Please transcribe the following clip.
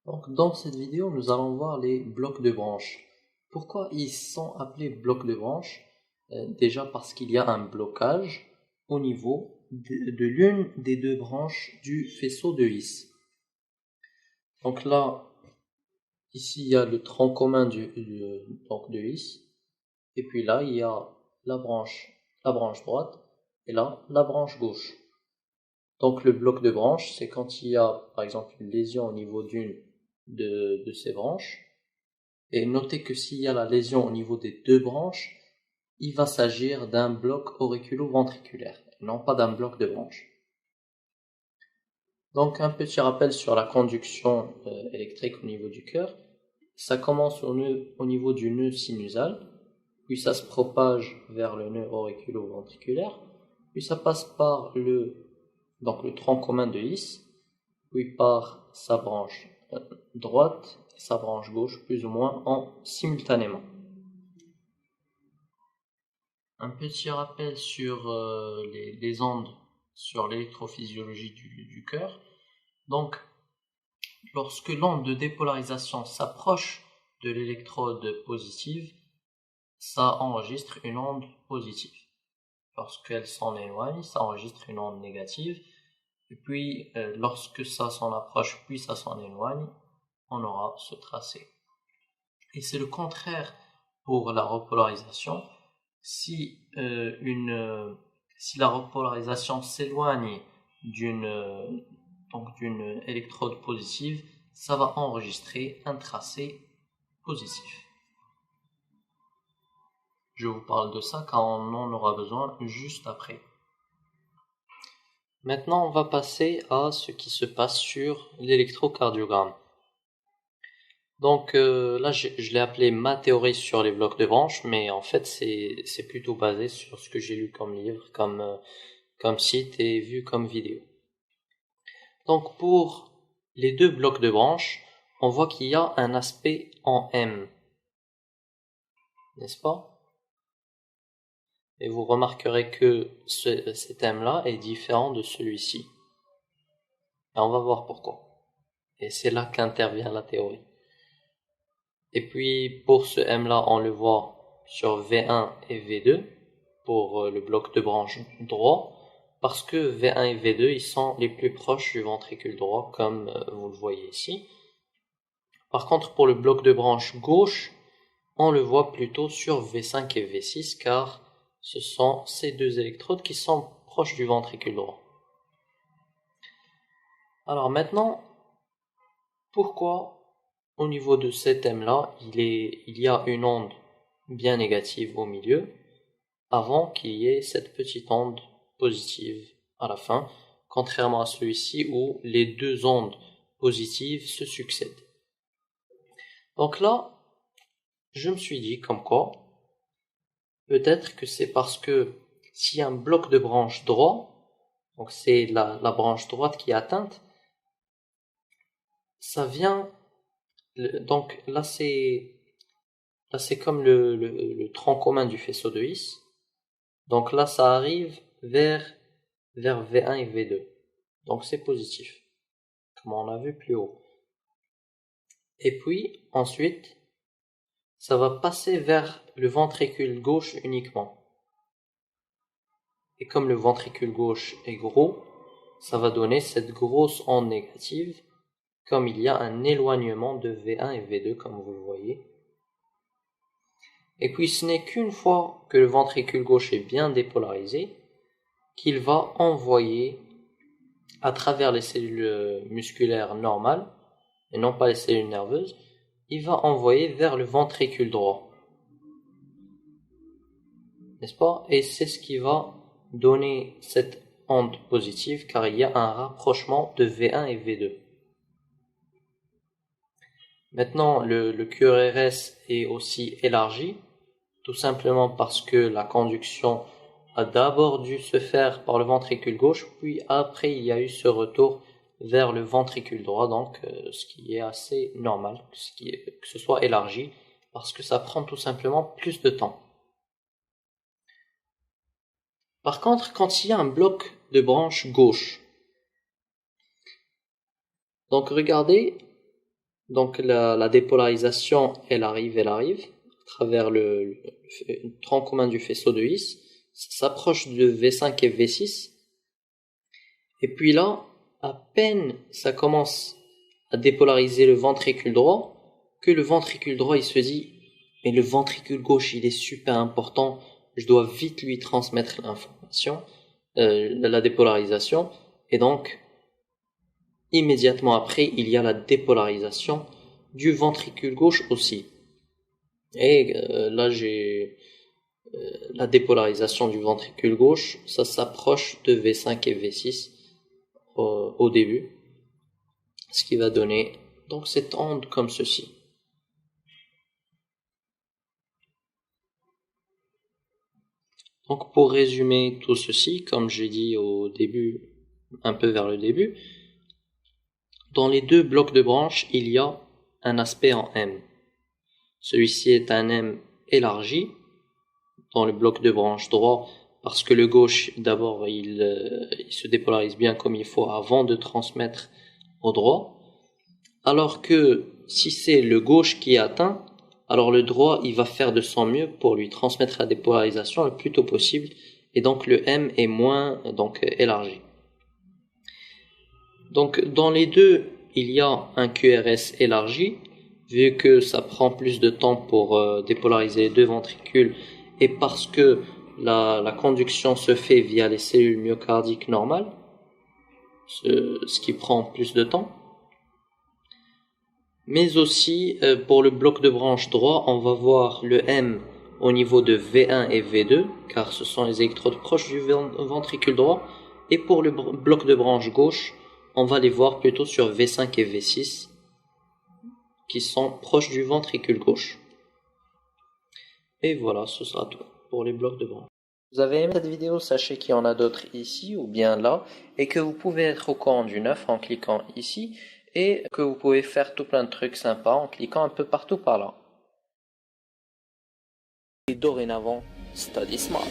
Donc, dans cette vidéo, nous allons voir les blocs de branches. Pourquoi ils sont appelés blocs de branches? Déjà parce qu'il y a un blocage au niveau de l'une des deux branches du faisceau de His. Donc là, ici, il y a le tronc commun donc de His. Et puis là, il y a la branche droite, et là, la branche gauche. Donc le bloc de branche, c'est quand il y a, par exemple, une lésion au niveau d'une de ces branches. Et notez que s'il y a la lésion au niveau des deux branches, il va s'agir d'un bloc auriculo-ventriculaire, et non pas d'un bloc de branche. Donc un petit rappel sur la conduction électrique au niveau du cœur. Ça commence au niveau du nœud sinusal, puis ça se propage vers le nœud auriculo-ventriculaire, puis ça passe par donc le tronc commun de His, puis par sa branche droite et sa branche gauche, plus ou moins simultanément. Un petit rappel sur les ondes, sur l'électrophysiologie du cœur. Donc, lorsque l'onde de dépolarisation s'approche de l'électrode positive, ça enregistre une onde positive. Lorsqu'elle s'en éloigne, ça enregistre une onde négative. Et puis, lorsque ça s'en approche, puis ça s'en éloigne, on aura ce tracé. Et c'est le contraire pour la repolarisation. Si la repolarisation s'éloigne d'une électrode positive, ça va enregistrer un tracé positif. Je vous parle de ça car on en aura besoin juste après. Maintenant, on va passer à ce qui se passe sur l'électrocardiogramme. Donc là, je l'ai appelé ma théorie sur les blocs de branches, mais en fait, c'est plutôt basé sur ce que j'ai lu comme livre, comme site et vu comme vidéo. Donc pour les deux blocs de branches, on voit qu'il y a un aspect en M, n'est-ce pas? Et vous remarquerez que cet M-là est différent de celui-ci. Et on va voir pourquoi. Et c'est là qu'intervient la théorie. Et puis pour ce M-là, on le voit sur V1 et V2 pour le bloc de branche droit, parce que V1 et V2 ils sont les plus proches du ventricule droit comme vous le voyez ici. Par contre pour le bloc de branche gauche, on le voit plutôt sur V5 et V6 car ce sont ces deux électrodes qui sont proches du ventricule droit. Alors maintenant, pourquoi au niveau de cet M-là, il y a une onde bien négative au milieu avant qu'il y ait cette petite onde positive à la fin, contrairement à celui-ci où les deux ondes positives se succèdent. Donc là, je me suis dit comme quoi, peut-être que c'est parce que s'il y a un bloc de branche droit, donc c'est la branche droite qui est atteinte, ça vient, donc là c'est comme le tronc commun du faisceau de His. Donc là, ça arrive vers V1 et V2. Donc c'est positif, comme on a vu plus haut. Et puis, ensuite, ça va passer vers le ventricule gauche uniquement. Et comme le ventricule gauche est gros, ça va donner cette grosse onde négative, comme il y a un éloignement de V1 et V2, comme vous le voyez. Et puis, ce n'est qu'une fois que le ventricule gauche est bien dépolarisé, qu'il va envoyer à travers les cellules musculaires normales, et non pas les cellules nerveuses, il va envoyer vers le ventricule droit. N'est-ce pas? Et c'est ce qui va donner cette onde positive, car il y a un rapprochement de V1 et V2. Maintenant, le QRS est aussi élargi, tout simplement parce que la conduction a d'abord dû se faire par le ventricule gauche, puis après il y a eu ce retour vers le ventricule droit, donc ce qui est assez normal, que ce soit élargi, parce que ça prend tout simplement plus de temps. Par contre, quand il y a un bloc de branche gauche, donc regardez, Donc la dépolarisation, elle arrive à travers le tronc commun du faisceau de Higgs, ça s'approche de V5 et V6, et puis là, à peine ça commence à dépolariser le ventricule droit, que le ventricule droit il se dit, mais le ventricule gauche il est super important, je dois vite lui transmettre l'information, la dépolarisation, et donc immédiatement après, il y a la dépolarisation du ventricule gauche aussi. Et là, j'ai la dépolarisation du ventricule gauche, ça s'approche de V5 et V6 au début, ce qui va donner donc cette onde comme ceci. Donc pour résumer tout ceci, comme j'ai dit au début, un peu vers le début, dans les deux blocs de branches, il y a un aspect en M. Celui-ci est un M élargi dans le bloc de branche droit parce que le gauche, d'abord, il se dépolarise bien comme il faut avant de transmettre au droit. Alors que si c'est le gauche qui est atteint, alors le droit, il va faire de son mieux pour lui transmettre la dépolarisation le plus tôt possible et donc le M est moins élargi. Donc dans les deux, il y a un QRS élargi, vu que ça prend plus de temps pour dépolariser les deux ventricules et parce que la conduction se fait via les cellules myocardiques normales, ce qui prend plus de temps. Mais aussi pour le bloc de branche droit, on va voir le M au niveau de V1 et V2, car ce sont les électrodes proches du ventricule droit, et pour le bloc de branche gauche, on va les voir plutôt sur V5 et V6, qui sont proches du ventricule gauche. Et voilà, ce sera tout pour les blocs de branche. Vous avez aimé cette vidéo, sachez qu'il y en a d'autres ici ou bien là, et que vous pouvez être au courant du neuf en cliquant ici, et que vous pouvez faire tout plein de trucs sympas en cliquant un peu partout par là. Et dorénavant, study smart.